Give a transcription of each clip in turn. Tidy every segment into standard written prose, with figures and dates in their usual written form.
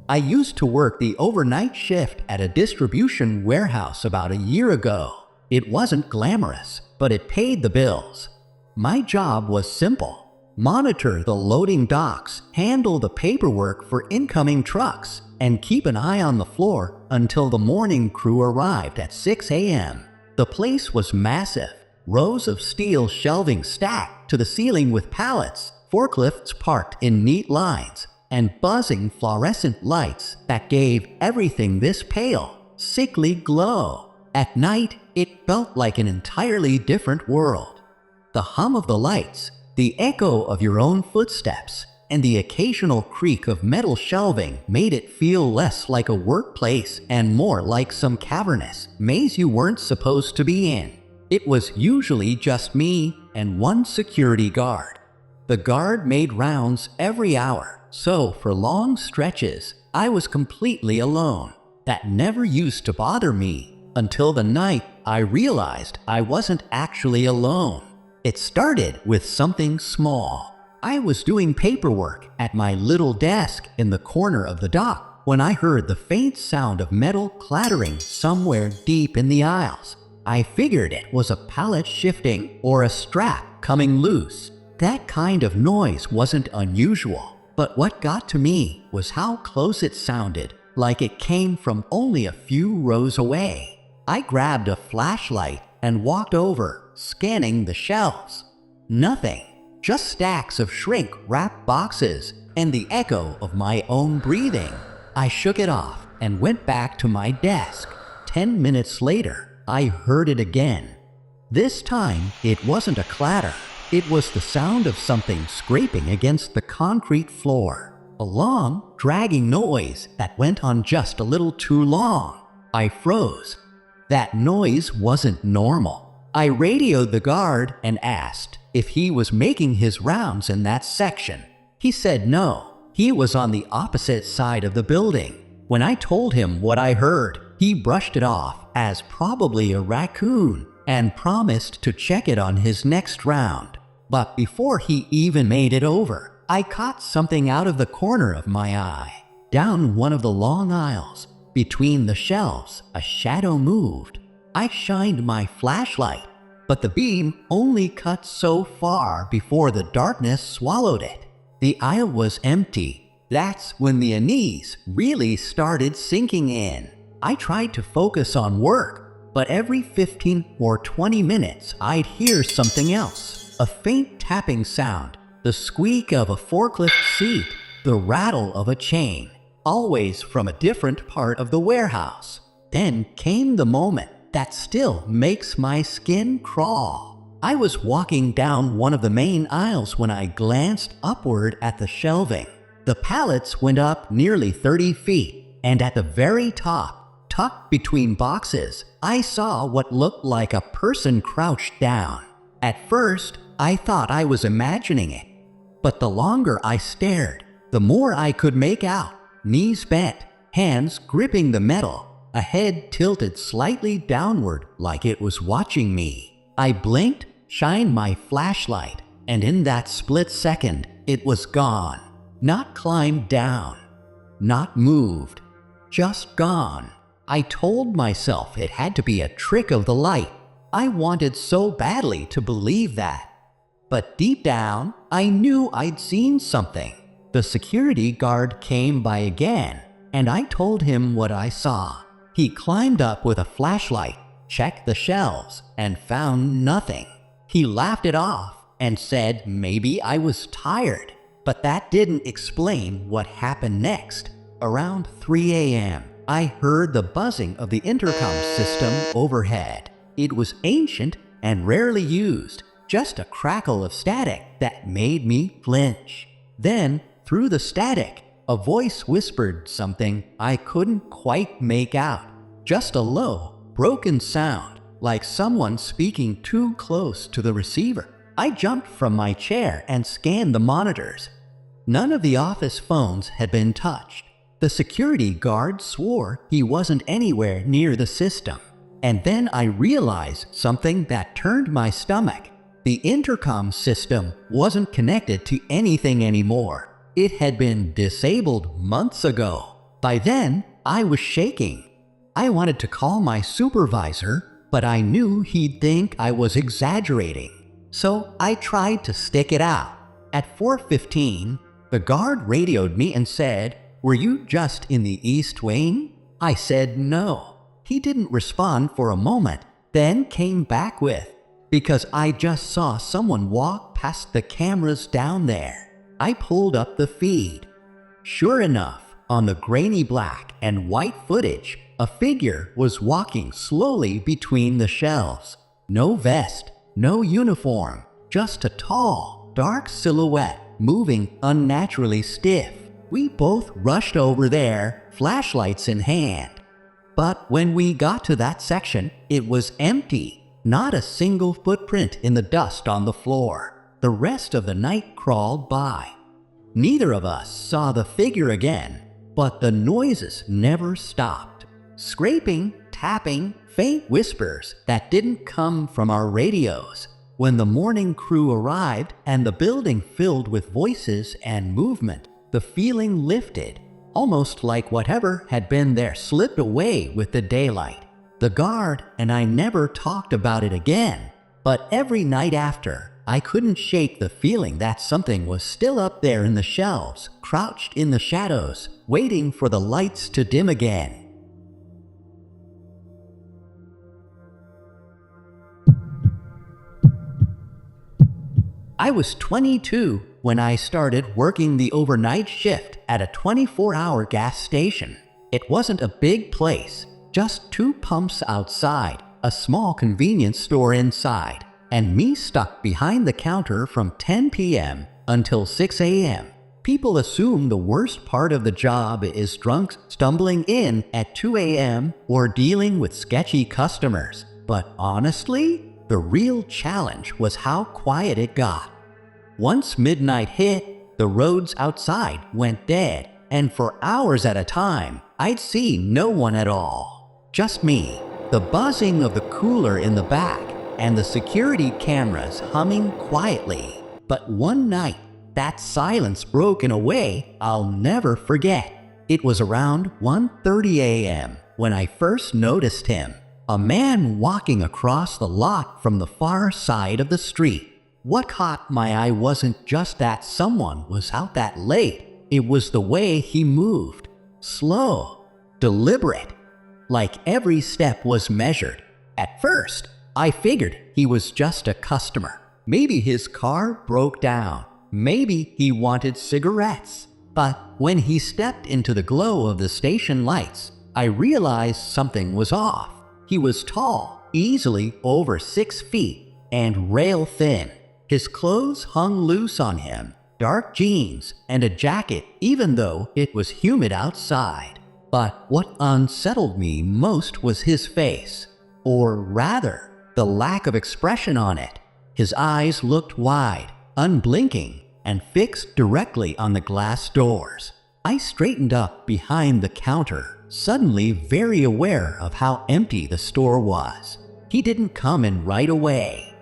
I used to work the overnight shift at a distribution warehouse about a year ago. It wasn't glamorous, but it paid the bills. My job was simple: monitor the loading docks, handle the paperwork for incoming trucks, and keep an eye on the floor until the morning crew arrived at 6 a.m. The place was massive. Rows of steel shelving stacked to the ceiling with pallets, forklifts parked in neat lines, and buzzing fluorescent lights that gave everything this pale, sickly glow. At night, it felt like an entirely different world. The hum of the lights, the echo of your own footsteps, and the occasional creak of metal shelving made it feel less like a workplace and more like some cavernous maze you weren't supposed to be in. It was usually just me and one security guard. The guard made rounds every hour, so for long stretches, I was completely alone. That never used to bother me until the night I realized I wasn't actually alone. It started with something small. I was doing paperwork at my little desk in the corner of the dock when I heard the faint sound of metal clattering somewhere deep in the aisles. I figured it was a pallet shifting or a strap coming loose. That kind of noise wasn't unusual, but what got to me was how close it sounded, like it came from only a few rows away. I grabbed a flashlight and walked over, scanning the shelves. Nothing, just stacks of shrink-wrapped boxes and the echo of my own breathing. I shook it off and went back to my desk. 10 minutes later, I heard it again. This time, it wasn't a clatter. It was the sound of something scraping against the concrete floor. A long, dragging noise that went on just a little too long. I froze. That noise wasn't normal. I radioed the guard and asked if he was making his rounds in that section. He said no. He was on the opposite side of the building. When I told him what I heard, he brushed it off as probably a raccoon and promised to check it on his next round. But before he even made it over, I caught something out of the corner of my eye. Down one of the long aisles, between the shelves, a shadow moved. I shined my flashlight, but the beam only cut so far before the darkness swallowed it. The aisle was empty. That's when the unease really started sinking in. I tried to focus on work, but every 15 or 20 minutes I'd hear something else. A faint tapping sound, the squeak of a forklift seat, the rattle of a chain, always from a different part of the warehouse. Then came the moment that still makes my skin crawl. I was walking down one of the main aisles when I glanced upward at the shelving. The pallets went up nearly 30 feet, and at the very top, tucked between boxes, I saw what looked like a person crouched down. At first, I thought I was imagining it, but the longer I stared, the more I could make out. Knees bent, hands gripping the metal, a head tilted slightly downward like it was watching me. I blinked, shined my flashlight, and in that split second, it was gone. Not climbed down, not moved, just gone. I told myself it had to be a trick of the light. I wanted so badly to believe that. But deep down, I knew I'd seen something. The security guard came by again, and I told him what I saw. He climbed up with a flashlight, checked the shelves, and found nothing. He laughed it off and said maybe I was tired, but that didn't explain what happened next. Around 3 a.m., I heard the buzzing of the intercom system overhead. It was ancient and rarely used, just a crackle of static that made me flinch. Then, through the static, a voice whispered something I couldn't quite make out. Just a low, broken sound, like someone speaking too close to the receiver. I jumped from my chair and scanned the monitors. None of the office phones had been touched. The security guard swore he wasn't anywhere near the system. And then I realized something that turned my stomach. The intercom system wasn't connected to anything anymore. It had been disabled months ago. By then, I was shaking. I wanted to call my supervisor, but I knew he'd think I was exaggerating. So I tried to stick it out. At 4:15, the guard radioed me and said, "Were you just in the East Wing?" I said no. He didn't respond for a moment, then came back with, "Because I just saw someone walk past the cameras down there." I pulled up the feed. Sure enough, on the grainy black and white footage, a figure was walking slowly between the shelves. No vest, no uniform, just a tall, dark silhouette moving unnaturally stiff. We both rushed over there, flashlights in hand. But when we got to that section, it was empty. Not a single footprint in the dust on the floor. The rest of the night crawled by. Neither of us saw the figure again, but the noises never stopped. Scraping, tapping, faint whispers that didn't come from our radios. When the morning crew arrived and the building filled with voices and movement, the feeling lifted, almost like whatever had been there slipped away with the daylight. The guard and I never talked about it again, but every night after, I couldn't shake the feeling that something was still up there in the shelves, crouched in the shadows, waiting for the lights to dim again. I was 22 when I started working the overnight shift at a 24-hour gas station. It wasn't a big place, just 2 pumps outside, a small convenience store inside, and me stuck behind the counter from 10 p.m. until 6 a.m. People assume the worst part of the job is drunks stumbling in at 2 a.m. or dealing with sketchy customers. But honestly, the real challenge was how quiet it got. Once midnight hit, the roads outside went dead, and for hours at a time, I'd see no one at all. Just me, the buzzing of the cooler in the back, and the security cameras humming quietly. But one night, that silence broke in a way I'll never forget. It was around 1:30 a.m. when I first noticed him. A man walking across the lot from the far side of the street. What caught my eye wasn't just that someone was out that late. It was the way he moved. Slow, deliberate, like every step was measured. At first, I figured he was just a customer. Maybe his car broke down. Maybe he wanted cigarettes. But when he stepped into the glow of the station lights, I realized something was off. He was tall, easily over 6 feet, and rail thin. His clothes hung loose on him, dark jeans and a jacket even though it was humid outside. But what unsettled me most was his face, or rather, the lack of expression on it. His eyes looked wide, unblinking, and fixed directly on the glass doors. I straightened up behind the counter, suddenly very aware of how empty the store was. He didn't come in right away.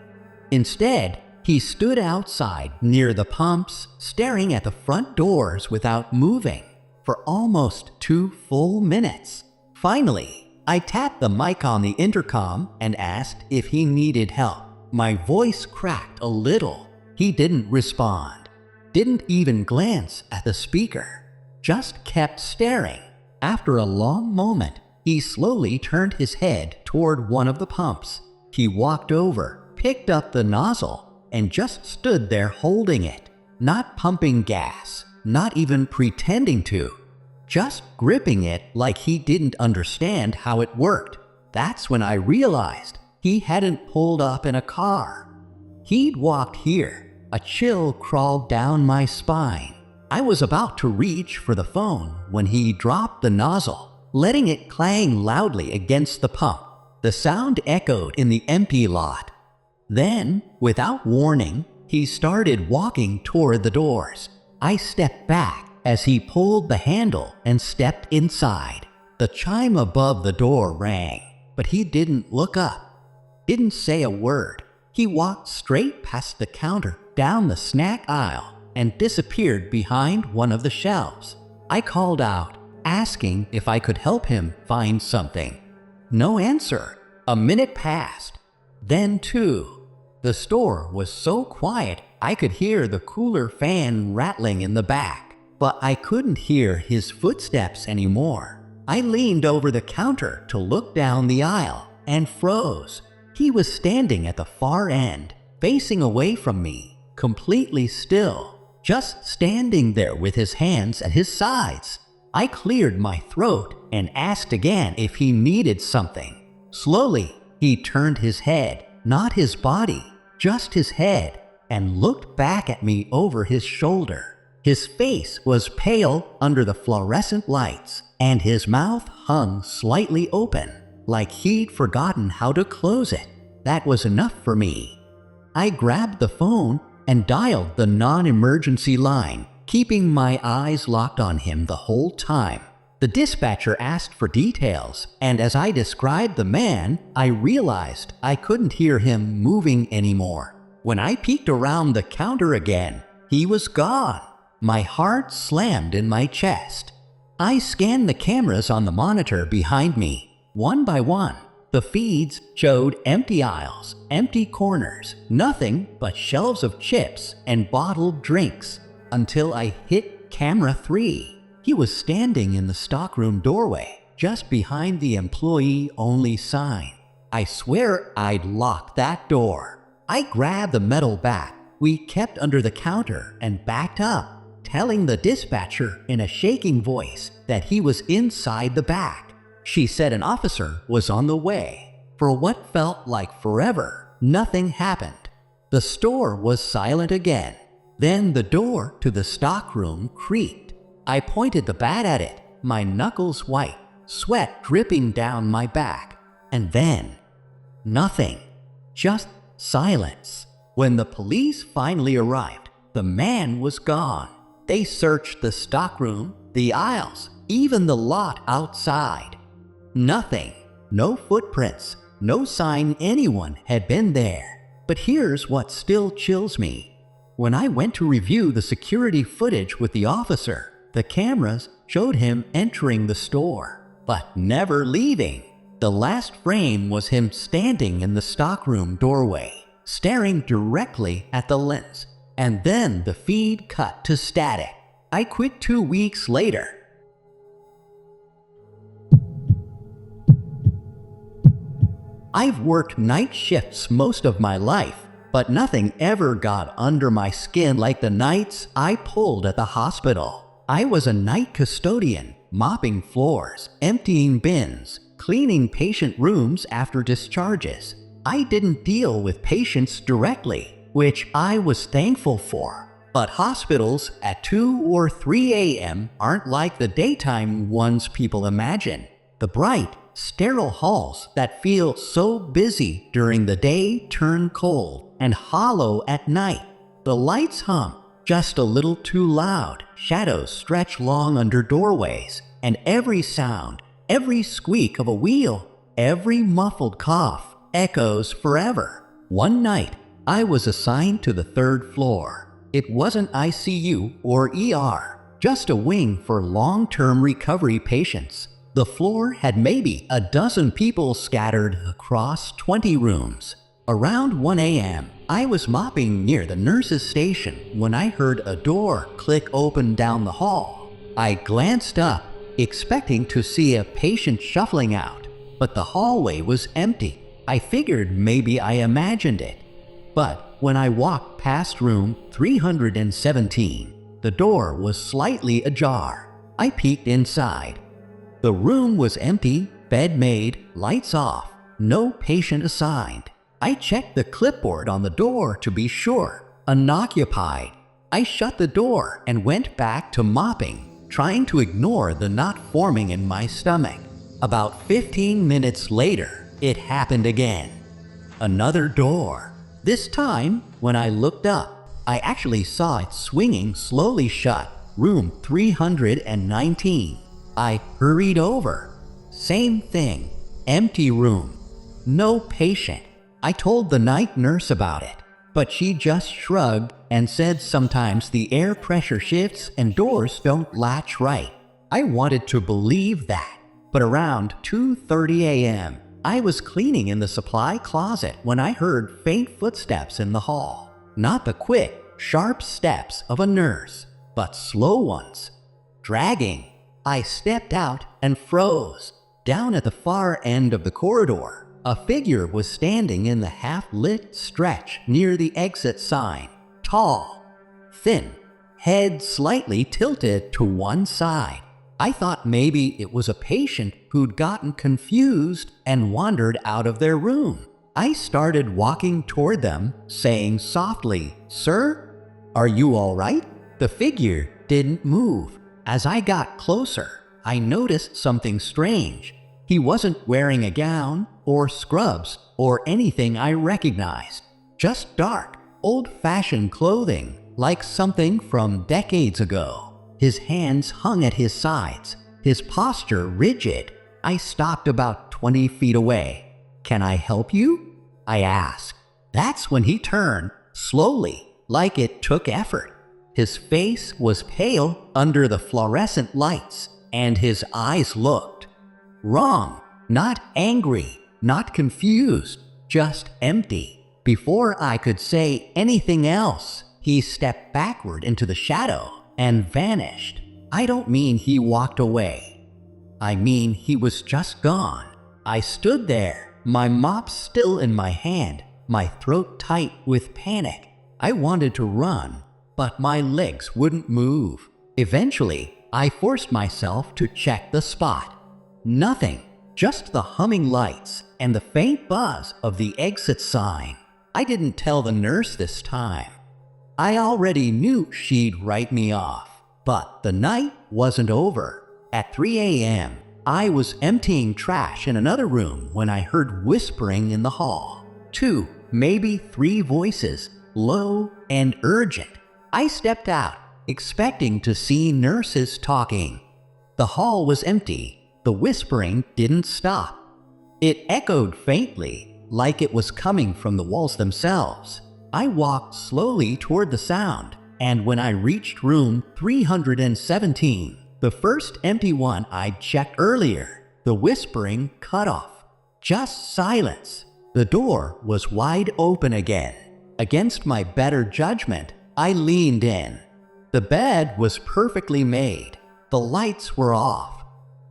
Instead, he stood outside near the pumps, staring at the front doors without moving for almost 2 full minutes. Finally, I tapped the mic on the intercom and asked if he needed help. My voice cracked a little. He didn't respond, didn't even glance at the speaker, just kept staring. After a long moment, he slowly turned his head toward one of the pumps. He walked over, picked up the nozzle, and just stood there holding it, not pumping gas, not even pretending to, just gripping it like he didn't understand how it worked. That's when I realized he hadn't pulled up in a car. He'd walked here. A chill crawled down my spine. I was about to reach for the phone when he dropped the nozzle, letting it clang loudly against the pump. The sound echoed in the empty lot. Then, without warning, he started walking toward the doors. I stepped back as he pulled the handle and stepped inside. The chime above the door rang, but he didn't look up, didn't say a word. He walked straight past the counter, down the snack aisle, and disappeared behind one of the shelves. I called out, asking if I could help him find something. No answer. A minute passed. Then two. The store was so quiet I could hear the cooler fan rattling in the back, but I couldn't hear his footsteps anymore. I leaned over the counter to look down the aisle and froze. He was standing at the far end, facing away from me, completely still, just standing there with his hands at his sides. I cleared my throat and asked again if he needed something. Slowly, he turned his head, not his body, just his head, and looked back at me over his shoulder. His face was pale under the fluorescent lights, and his mouth hung slightly open, like he'd forgotten how to close it. That was enough for me. I grabbed the phone and dialed the non-emergency line, keeping my eyes locked on him the whole time. The dispatcher asked for details, and as I described the man, I realized I couldn't hear him moving anymore. When I peeked around the counter again, he was gone. My heart slammed in my chest. I scanned the cameras on the monitor behind me, one by one. The feeds showed empty aisles, empty corners, nothing but shelves of chips and bottled drinks, until I hit camera 3. He was standing in the stockroom doorway, just behind the employee-only sign. I swear I'd locked that door. I grabbed the metal bat we kept under the counter and backed up, telling the dispatcher in a shaking voice that he was inside the back. She said an officer was on the way. For what felt like forever, nothing happened. The store was silent again. Then the door to the stockroom creaked. I pointed the bat at it, my knuckles white, sweat dripping down my back. And then, nothing. Just silence. When the police finally arrived, the man was gone. They searched the stockroom, the aisles, even the lot outside. Nothing. No footprints. No sign anyone had been there. But here's what still chills me. When I went to review the security footage with the officer, the cameras showed him entering the store, but never leaving. The last frame was him standing in the stockroom doorway, staring directly at the lens. And then the feed cut to static. I quit 2 weeks later. I've worked night shifts most of my life, but nothing ever got under my skin like the nights I pulled at the hospital. I was a night custodian, mopping floors, emptying bins, cleaning patient rooms after discharges. I didn't deal with patients directly, which I was thankful for. But hospitals at 2 or 3 a.m. aren't like the daytime ones people imagine. The bright, sterile halls that feel so busy during the day turn cold and hollow at night. The lights hum just a little too loud. Shadows stretch long under doorways, and every sound, every squeak of a wheel, every muffled cough echoes forever. One night, I was assigned to the 3rd floor. It wasn't ICU or ER, just a wing for long-term recovery patients. The floor had maybe a dozen people scattered across 20 rooms. Around 1 a.m., I was mopping near the nurse's station when I heard a door click open down the hall. I glanced up, expecting to see a patient shuffling out, but the hallway was empty. I figured maybe I imagined it. But when I walked past room 317, the door was slightly ajar. I peeked inside. The room was empty, bed made, lights off, no patient assigned. I checked the clipboard on the door to be sure. Unoccupied. I shut the door and went back to mopping, trying to ignore the knot forming in my stomach. About 15 minutes later, it happened again. Another door. This time, when I looked up, I actually saw it swinging slowly shut. Room 319. I hurried over. Same thing. Empty room. No patient. I told the night nurse about it, but she just shrugged and said sometimes the air pressure shifts and doors don't latch right. I wanted to believe that. But around 2:30 a.m., I was cleaning in the supply closet when I heard faint footsteps in the hall. Not the quick, sharp steps of a nurse, but slow ones. Dragging. I stepped out and froze. Down at the far end of the corridor, a figure was standing in the half-lit stretch near the exit sign. Tall, thin, head slightly tilted to one side. I thought maybe it was a patient who'd gotten confused and wandered out of their room. I started walking toward them, saying softly, "Sir, are you all right?" The figure didn't move. As I got closer, I noticed something strange. He wasn't wearing a gown or scrubs or anything I recognized. Just dark, old-fashioned clothing, like something from decades ago. His hands hung at his sides, his posture rigid. I stopped about 20 feet away. "Can I help you?" I asked. That's when he turned, slowly, like it took effort. His face was pale under the fluorescent lights, and his eyes looked wrong. Not angry, not confused, just empty. Before I could say anything else, he stepped backward into the shadow and vanished. I don't mean he walked away. I mean he was just gone. I stood there, my mop still in my hand, my throat tight with panic. I wanted to run, but my legs wouldn't move. Eventually, I forced myself to check the spot. Nothing, just the humming lights and the faint buzz of the exit sign. I didn't tell the nurse this time. I already knew she'd write me off. But the night wasn't over. At 3 a.m., I was emptying trash in another room when I heard whispering in the hall. 2, maybe 3 voices, low and urgent. I stepped out, expecting to see nurses talking. The hall was empty. The whispering didn't stop. It echoed faintly, like it was coming from the walls themselves. I walked slowly toward the sound, and when I reached room 317, the first empty one I'd checked earlier, the whispering cut off. Just silence. The door was wide open again. Against my better judgment, I leaned in. The bed was perfectly made. The lights were off.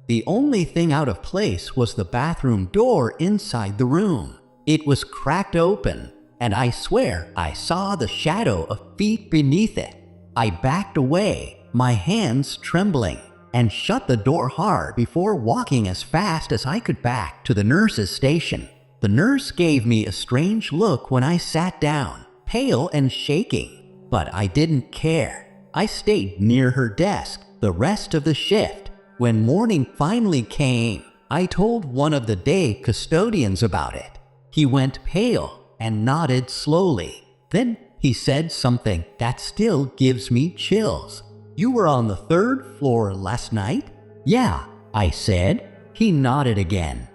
The only thing out of place was the bathroom door inside the room. It was cracked open, and I swear I saw the shadow of feet beneath it. I backed away, my hands trembling, and shut the door hard before walking as fast as I could back to the nurse's station. The nurse gave me a strange look when I sat down, pale and shaking, but I didn't care. I stayed near her desk the rest of the shift. When morning finally came, I told one of the day custodians about it. He went pale and nodded slowly. Then he said something that still gives me chills. "You were on the 3rd floor last night?" "Yeah," I said. He nodded again.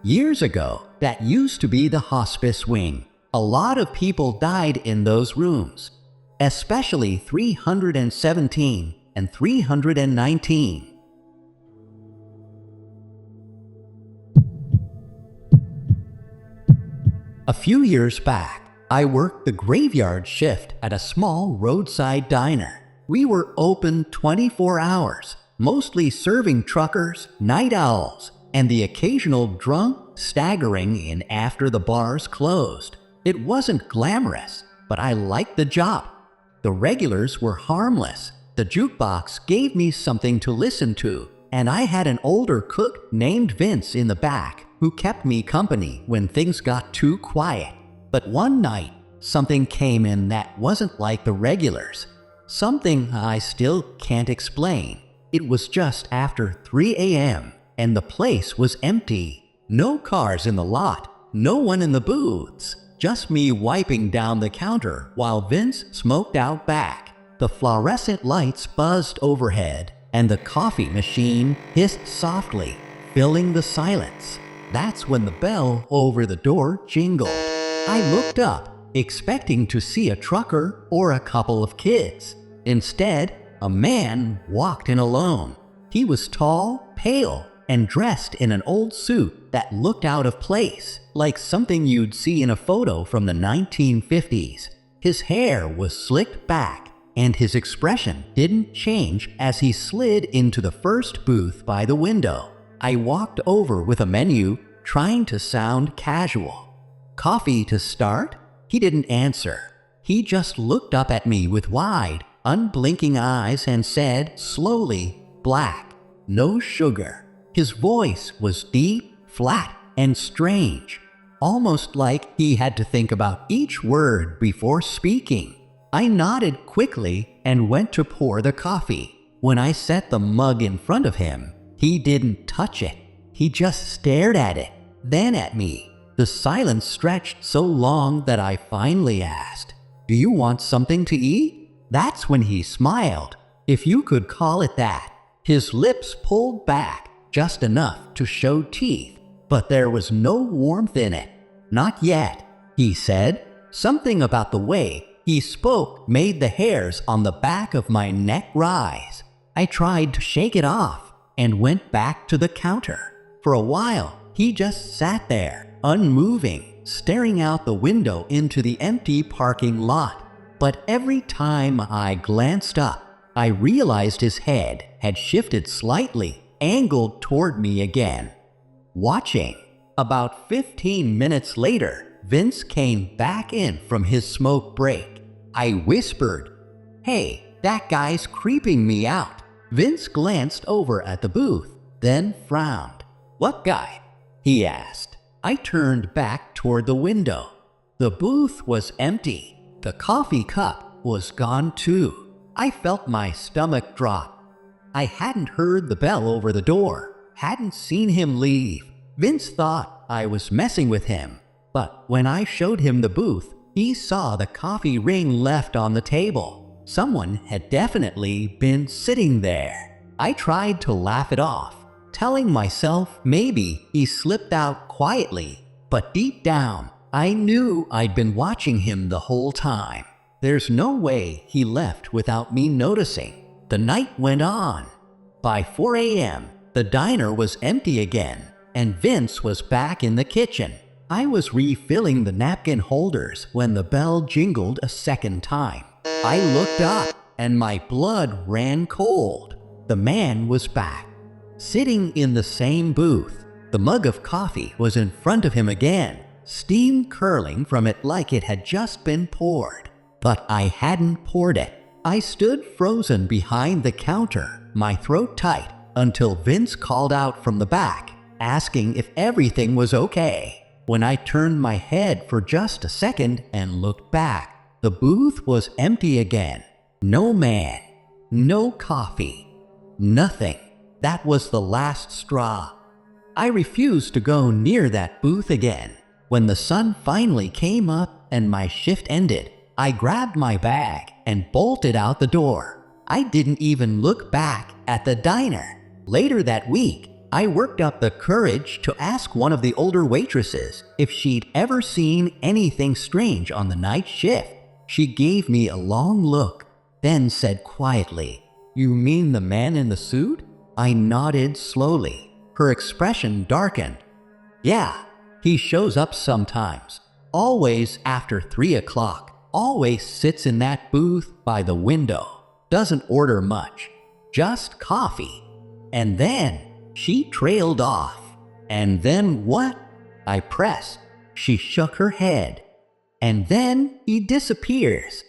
"Years ago, that used to be the hospice wing. A lot of people died in those rooms, especially 317 and 319. A few years back, I worked the graveyard shift at a small roadside diner. We were open 24 hours, mostly serving truckers, night owls, and the occasional drunk staggering in after the bars closed. It wasn't glamorous, but I liked the job. The regulars were harmless. The jukebox gave me something to listen to, and I had an older cook named Vince in the back who kept me company when things got too quiet. But one night, something came in that wasn't like the regulars. Something I still can't explain. It was just after 3 a.m., and the place was empty. No cars in the lot, no one in the booths, just me wiping down the counter while Vince smoked out back. The fluorescent lights buzzed overhead, and the coffee machine hissed softly, filling the silence. That's when the bell over the door jingled. I looked up, expecting to see a trucker or a couple of kids. Instead, a man walked in alone. He was tall, pale, and dressed in an old suit that looked out of place, like something you'd see in a photo from the 1950s. His hair was slicked back, and his expression didn't change as he slid into the first booth by the window. I walked over with a menu, trying to sound casual. "Coffee to start?" He didn't answer. He just looked up at me with wide, unblinking eyes and said slowly, "Black, no sugar." His voice was deep, flat, and strange, almost like he had to think about each word before speaking. I nodded quickly and went to pour the coffee. When I set the mug in front of him, he didn't touch it. He just stared at it, then at me. The silence stretched so long that I finally asked, "Do you want something to eat?" That's when he smiled, if you could call it that. His lips pulled back just enough to show teeth, but there was no warmth in it. "Not yet," he said. Something about the way he spoke made the hairs on the back of my neck rise. I tried to shake it off and went back to the counter. For a while, he just sat there, unmoving, staring out the window into the empty parking lot. But every time I glanced up, I realized his head had shifted slightly, angled toward me again, watching. About 15 minutes later, Vince came back in from his smoke break. I whispered, "Hey, that guy's creeping me out." Vince glanced over at the booth, then frowned. "What guy?" he asked. I turned back toward the window. The booth was empty. The coffee cup was gone too. I felt my stomach drop. I hadn't heard the bell over the door, hadn't seen him leave. Vince thought I was messing with him, but when I showed him the booth, he saw the coffee ring left on the table. Someone had definitely been sitting there. I tried to laugh it off, telling myself maybe he slipped out quietly, but deep down, I knew I'd been watching him the whole time. There's no way he left without me noticing. The night went on. By 4 a.m., the diner was empty again, and Vince was back in the kitchen. I was refilling the napkin holders when the bell jingled a second time. I looked up, and my blood ran cold. The man was back, sitting in the same booth. The mug of coffee was in front of him again, steam curling from it like it had just been poured. But I hadn't poured it. I stood frozen behind the counter, my throat tight, until Vince called out from the back, asking if everything was okay. When I turned my head for just a second and looked back, the booth was empty again. No man, no coffee, nothing. That was the last straw. I refused to go near that booth again. When the sun finally came up and my shift ended, I grabbed my bag and bolted out the door. I didn't even look back at the diner. Later that week, I worked up the courage to ask one of the older waitresses if she'd ever seen anything strange on the night shift. She gave me a long look, then said quietly, "You mean the man in the suit?" I nodded slowly. Her expression darkened. "Yeah, he shows up sometimes. Always after 3 o'clock. Always sits in that booth by the window. Doesn't order much. Just coffee." And then she trailed off. "And then what?" I pressed. She shook her head. "And then he disappears."